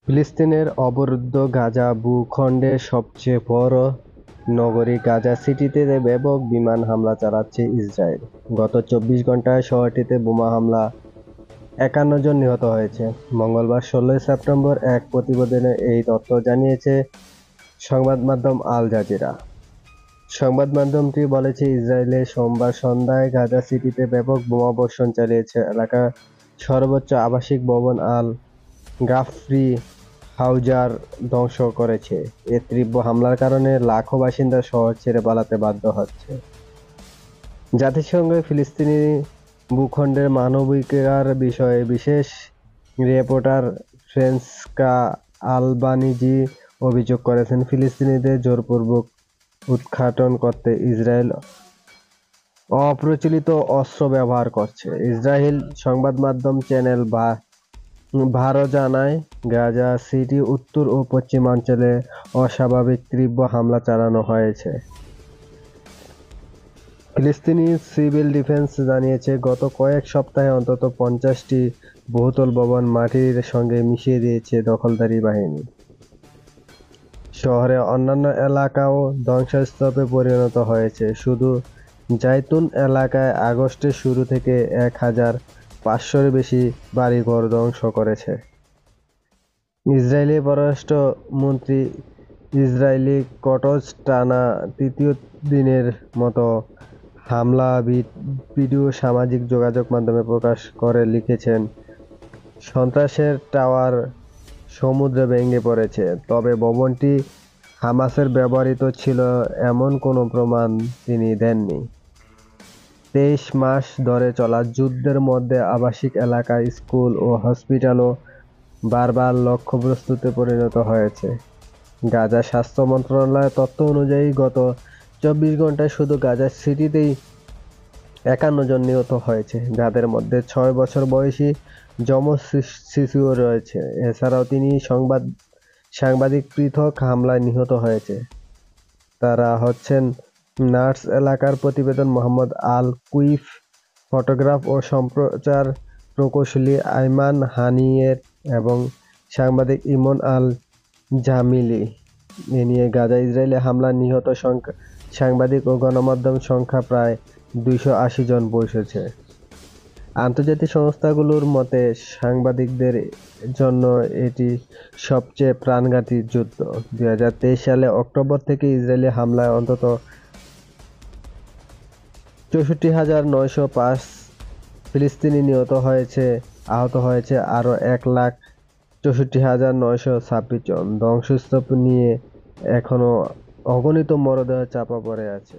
ফিলিস্তিনের অবরুদ্ধ গাজা ভূখণ্ডের সবচেয়ে বড় নগরী গাজা সিটিতে ব্যাপক বিমান হামলা চালাচ্ছে ইসরায়েল। গত ২৪ ঘন্টায় শহরটিতে বোমা হামলায় ৫১ জন নিহত হয়েছে। মঙ্গলবার ১৬ সেপ্টেম্বর এক প্রতিবেদনে এই তথ্য জানিয়েছে সংবাদ মাধ্যম আল জাজিরা। সংবাদ মাধ্যমটি বলেছে, ইসরায়েলে সোমবার সন্ধ্যায় গাজা সিটিতে ব্যাপক বোমাবর্ষণ চালিয়েছে এলাকার সর্বোচ্চ আবাসিক ভবন আল গাফরি হাউজার ধ্বংস করেছে। এ তীব্র হামলার কারণে লাখো বাসিন্দা শহর ছেড়ে পালাতে বাধ্য হচ্ছে। জাতিসংঘে ফিলিস্তিনি ভূখণ্ডের মানবাধিকার বিষয়ে বিশেষ রিপোর্টার ফ্রেন্সকা আলবানিজি অভিযোগ করেছেন, ফিলিস্তিনিদের জোরপূর্বক উৎখাটন করতে ইসরায়েল অপ্রচলিত অস্ত্র ব্যবহার করছে। ইসরায়েল সংবাদ মাধ্যম চ্যানেল ভারো জানায়, গাজা সিটি উত্তর ও পশ্চিমাঞ্চলে অস্বাভাবিক তীব্র হামলা চালানো হয়েছে। ফিলিস্তিনি সিভিল ডিফেন্স জানিয়েছে, গত কয়েক সপ্তাহে অন্তত ৫০টি বহুতল ভবন মাটির সঙ্গে মিশিয়ে দিয়েছে দখলদারি বাহিনী। শহরের অন্যান্য এলাকাও ধ্বংসস্তূপে পরিণত হয়েছে। শুধু জাইতুন এলাকায় আগস্টের শুরু থেকে ১,৫০০-র বেশি বাড়িঘর ধ্বংস করেছে। ইসরায়েলি পররাষ্ট্রমন্ত্রী ইসরায়েলি কটজ টানা তৃতীয় দিনের মতো হামলা ভিডিও সামাজিক যোগাযোগ মাধ্যমে প্রকাশ করে লিখেছেন, সন্ত্রাসের টাওয়ার সমুদ্রে ভেঙে পড়েছে, তবে ভবনটি হামাসের ব্যবহৃত ছিল এমন কোনো প্রমাণ তিনি দেননি। ২৩ মাস ধরে চলা যুদ্ধের মধ্যে আবাসিক এলাকা, স্কুল ও হসপিটালও বারবার লক্ষ্যবস্তুতে পরিণত হয়েছে। গাজা স্বাস্থ্য মন্ত্রণালয়ের তথ্য অনুযায়ী গত ২৪ ঘন্টায় শুধু গাজা সিটিতেই ৫১ জন নিহত হয়েছে, যাদের মধ্যে ৬ বছর বয়সী যমজ শিশুও রয়েছে। এছাড়াও তিনি সাংবাদিক পৃথক হামলায় নিহত হয়েছে। তারা হচ্ছেন নার্স এলাকার প্রতিবেদক মোহাম্মদ আল কুইফ, ফটোগ্রাফ ও সম্প্রচার প্রকৌশলী আইমান হানিয়ের এবং সাংবাদিক ইমন আল জামিলি। এ নিয়ে গাজা ইসরায়েলি হামলায় নিহত সাংবাদিক ও গণমাধ্যম সংখ্যা প্রায় ২৮০ জন পৌঁছেছে। আন্তর্জাতিক সংস্থাগুলোর মতে, সাংবাদিকদের জন্য এটি সবচেয়ে প্রাণঘাতী যুদ্ধ। ২০২৩ সালে অক্টোবর থেকে ইসরায়েলি হামলায় অন্তত ৬৪,৯০৫ ফিলিস্তিনি নিহত হয়েছে, আহত হয়েছে আরও ১,৬৪,৯২৬ জন। ধ্বংসস্তূপ নিয়ে এখনও অগণিত মরদেহ চাপা পড়ে আছে।